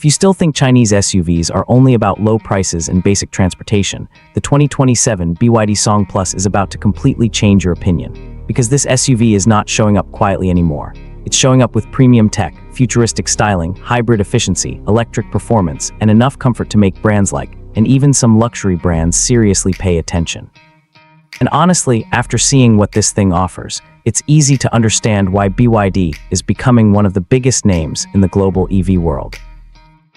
If you still think Chinese SUVs are only about low prices and basic transportation, the 2027 BYD Song Plus is about to completely change your opinion. Because this SUV is not showing up quietly anymore. It's showing up with premium tech, futuristic styling, hybrid efficiency, electric performance, and enough comfort to make brands like, and even some luxury brands seriously pay attention. And honestly, after seeing what this thing offers, it's easy to understand why BYD is becoming one of the biggest names in the global EV world.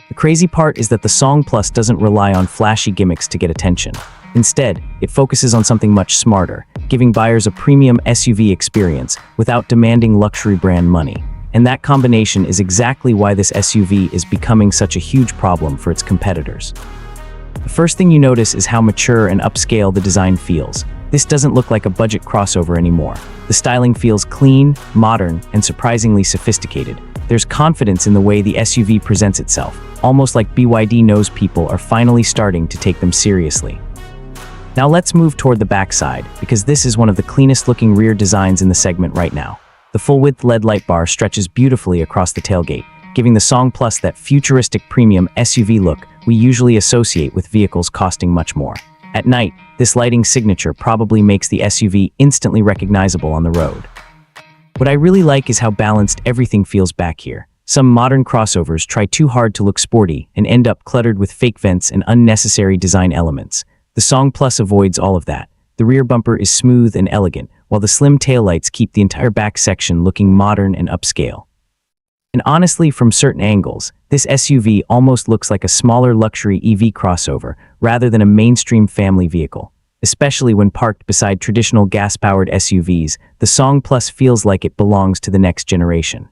The crazy part is that the Song Plus doesn't rely on flashy gimmicks to get attention. Instead, it focuses on something much smarter, giving buyers a premium SUV experience without demanding luxury brand money. And that combination is exactly why this SUV is becoming such a huge problem for its competitors. The first thing you notice is how mature and upscale the design feels. This doesn't look like a budget crossover anymore. The styling feels clean, modern, and surprisingly sophisticated. There's confidence in the way the SUV presents itself, almost like BYD knows people are finally starting to take them seriously. Now let's move toward the backside, because this is one of the cleanest looking rear designs in the segment right now. The full-width LED light bar stretches beautifully across the tailgate, giving the Song Plus that futuristic premium SUV look we usually associate with vehicles costing much more. At night, this lighting signature probably makes the SUV instantly recognizable on the road. What I really like is how balanced everything feels back here. Some modern crossovers try too hard to look sporty and end up cluttered with fake vents and unnecessary design elements. The Song Plus avoids all of that. The rear bumper is smooth and elegant, while the slim taillights keep the entire back section looking modern and upscale. And honestly, from certain angles, this SUV almost looks like a smaller luxury EV crossover rather than a mainstream family vehicle. Especially when parked beside traditional gas-powered SUVs, the Song Plus feels like it belongs to the next generation.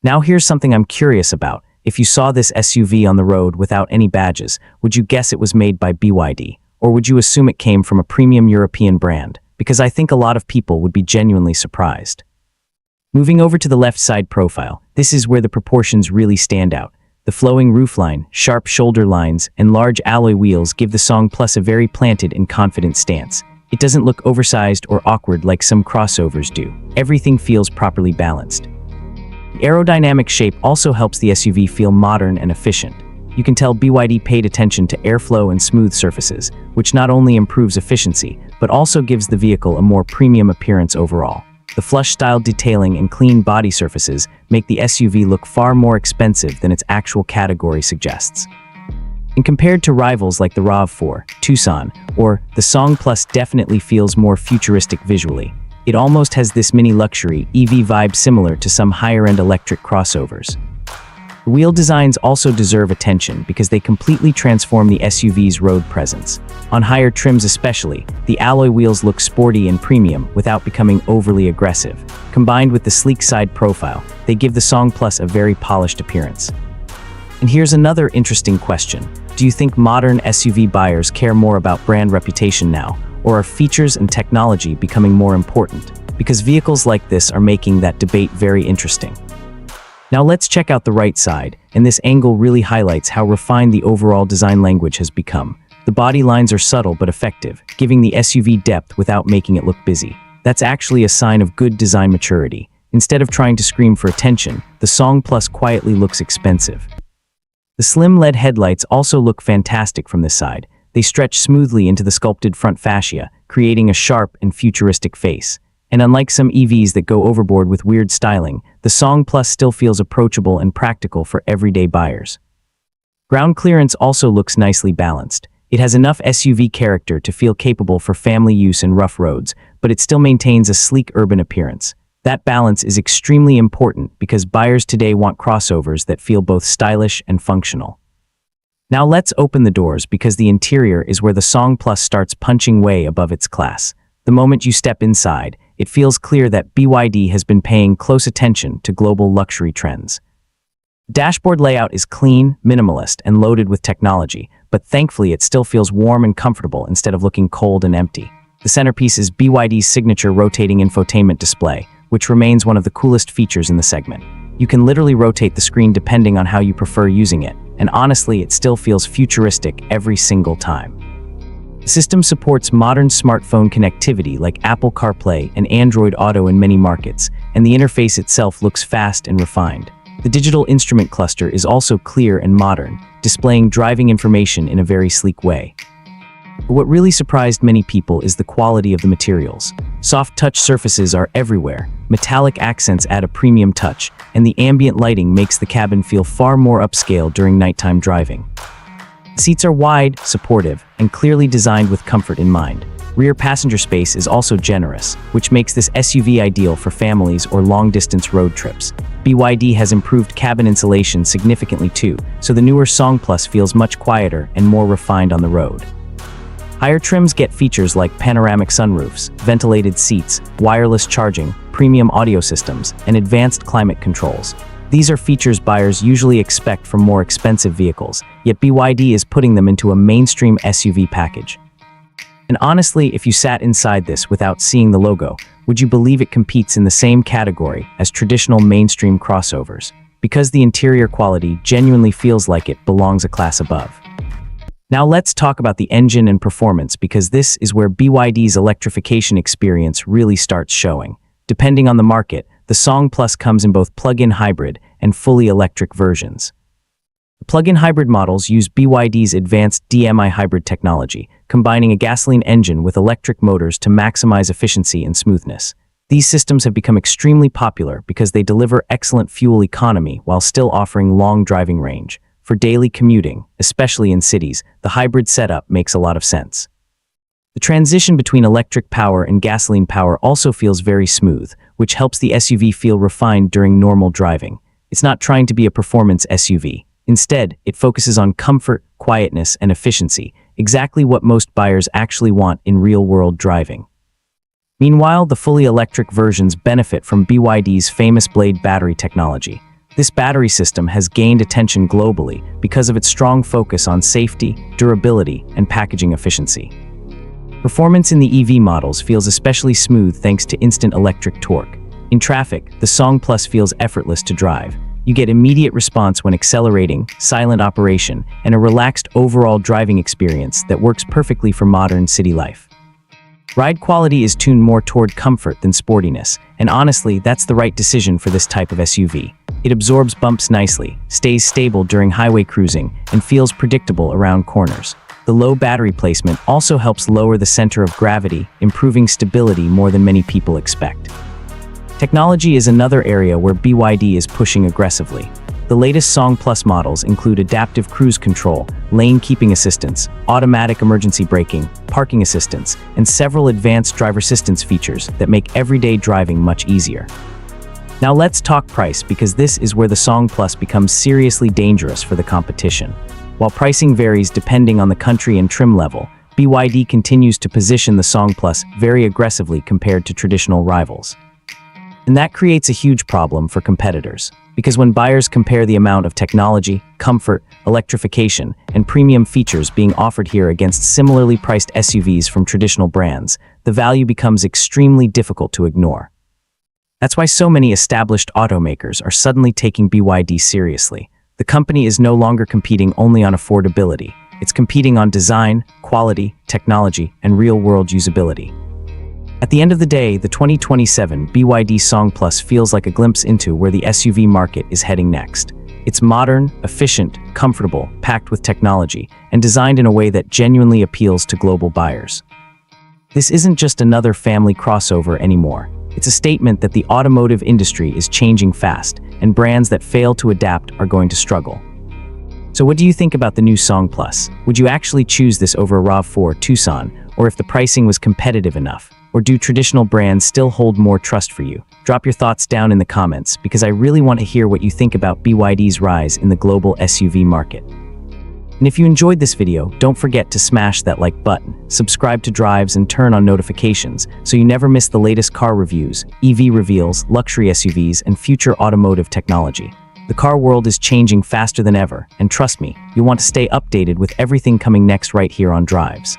Now here's something I'm curious about. If you saw this SUV on the road without any badges, would you guess it was made by BYD? Or would you assume it came from a premium European brand? Because I think a lot of people would be genuinely surprised. Moving over to the left side profile, this is where the proportions really stand out. The flowing roofline, sharp shoulder lines, and large alloy wheels give the Song Plus a very planted and confident stance. It doesn't look oversized or awkward like some crossovers do. Everything feels properly balanced. The aerodynamic shape also helps the SUV feel modern and efficient. You can tell BYD paid attention to airflow and smooth surfaces, which not only improves efficiency, but also gives the vehicle a more premium appearance overall. The flush-styled detailing and clean body surfaces make the SUV look far more expensive than its actual category suggests. And compared to rivals like the RAV4, Tucson, or the Song Plus definitely feels more futuristic visually. It almost has this mini luxury EV vibe similar to some higher-end electric crossovers. The wheel designs also deserve attention because they completely transform the SUV's road presence. On higher trims especially, the alloy wheels look sporty and premium without becoming overly aggressive. Combined with the sleek side profile, they give the Song Plus a very polished appearance. And here's another interesting question. Do you think modern SUV buyers care more about brand reputation now, or are features and technology becoming more important? Because vehicles like this are making that debate very interesting. Now let's check out the right side, and this angle really highlights how refined the overall design language has become. The body lines are subtle but effective, giving the SUV depth without making it look busy. That's actually a sign of good design maturity. Instead of trying to scream for attention, the Song Plus quietly looks expensive. The slim LED headlights also look fantastic from this side. They stretch smoothly into the sculpted front fascia, creating a sharp and futuristic face. And unlike some EVs that go overboard with weird styling, the Song Plus still feels approachable and practical for everyday buyers. Ground clearance also looks nicely balanced. It has enough SUV character to feel capable for family use in rough roads, but it still maintains a sleek urban appearance. That balance is extremely important because buyers today want crossovers that feel both stylish and functional. Now let's open the doors because the interior is where the Song Plus starts punching way above its class. The moment you step inside, it feels clear that BYD has been paying close attention to global luxury trends. The dashboard layout is clean, minimalist, and loaded with technology, but thankfully it still feels warm and comfortable instead of looking cold and empty. The centerpiece is BYD's signature rotating infotainment display, which remains one of the coolest features in the segment. You can literally rotate the screen depending on how you prefer using it, and honestly, it still feels futuristic every single time. The system supports modern smartphone connectivity like Apple CarPlay and Android Auto in many markets, and the interface itself looks fast and refined. The digital instrument cluster is also clear and modern, displaying driving information in a very sleek way. But what really surprised many people is the quality of the materials. Soft touch surfaces are everywhere, metallic accents add a premium touch, and the ambient lighting makes the cabin feel far more upscale during nighttime driving. Seats are wide, supportive, and clearly designed with comfort in mind. Rear passenger space is also generous, which makes this SUV ideal for families or long-distance road trips. BYD has improved cabin insulation significantly too, so the newer Song Plus feels much quieter and more refined on the road. Higher trims get features like panoramic sunroofs, ventilated seats, wireless charging, premium audio systems, and advanced climate controls. These are features buyers usually expect from more expensive vehicles, yet BYD is putting them into a mainstream SUV package. And honestly, if you sat inside this without seeing the logo, would you believe it competes in the same category as traditional mainstream crossovers? Because the interior quality genuinely feels like it belongs a class above. Now let's talk about the engine and performance, because this is where BYD's electrification experience really starts showing. Depending on the market, the Song Plus comes in both plug-in hybrid and fully electric versions. The plug-in hybrid models use BYD's advanced DMI hybrid technology, combining a gasoline engine with electric motors to maximize efficiency and smoothness. These systems have become extremely popular because they deliver excellent fuel economy while still offering long driving range. For daily commuting, especially in cities, the hybrid setup makes a lot of sense. The transition between electric power and gasoline power also feels very smooth, which helps the SUV feel refined during normal driving. It's not trying to be a performance SUV. Instead, it focuses on comfort, quietness, and efficiency, exactly what most buyers actually want in real-world driving. Meanwhile, the fully electric versions benefit from BYD's famous Blade battery technology. This battery system has gained attention globally because of its strong focus on safety, durability, and packaging efficiency. Performance in the EV models feels especially smooth thanks to instant electric torque. In traffic, the Song Plus feels effortless to drive. You get immediate response when accelerating, silent operation, and a relaxed overall driving experience that works perfectly for modern city life. Ride quality is tuned more toward comfort than sportiness, and honestly, that's the right decision for this type of SUV. It absorbs bumps nicely, stays stable during highway cruising, and feels predictable around corners. The low battery placement also helps lower the center of gravity, improving stability more than many people expect. Technology is another area where BYD is pushing aggressively. The latest Song Plus models include adaptive cruise control, lane keeping assistance, automatic emergency braking, parking assistance, and several advanced driver assistance features that make everyday driving much easier. Now let's talk price, because this is where the Song Plus becomes seriously dangerous for the competition. While pricing varies depending on the country and trim level, BYD continues to position the Song Plus very aggressively compared to traditional rivals. And that creates a huge problem for competitors, because when buyers compare the amount of technology, comfort, electrification, and premium features being offered here against similarly priced SUVs from traditional brands, the value becomes extremely difficult to ignore. That's why so many established automakers are suddenly taking BYD seriously. The company is no longer competing only on affordability. It's competing on design, quality, technology, and real-world usability. At the end of the day, the 2027 BYD Song Plus feels like a glimpse into where the SUV market is heading next. It's modern, efficient, comfortable, packed with technology, and designed in a way that genuinely appeals to global buyers. This isn't just another family crossover anymore. It's a statement that the automotive industry is changing fast, and brands that fail to adapt are going to struggle. So what do you think about the new Song Plus? Would you actually choose this over a RAV4 Tucson, or if the pricing was competitive enough? Or do traditional brands still hold more trust for you? Drop your thoughts down in the comments, because I really want to hear what you think about BYD's rise in the global SUV market. And if you enjoyed this video, don't forget to smash that like button, subscribe to Drives, and turn on notifications so you never miss the latest car reviews, EV reveals, luxury SUVs, and future automotive technology. The car world is changing faster than ever, and trust me, you'll want to stay updated with everything coming next right here on Drives.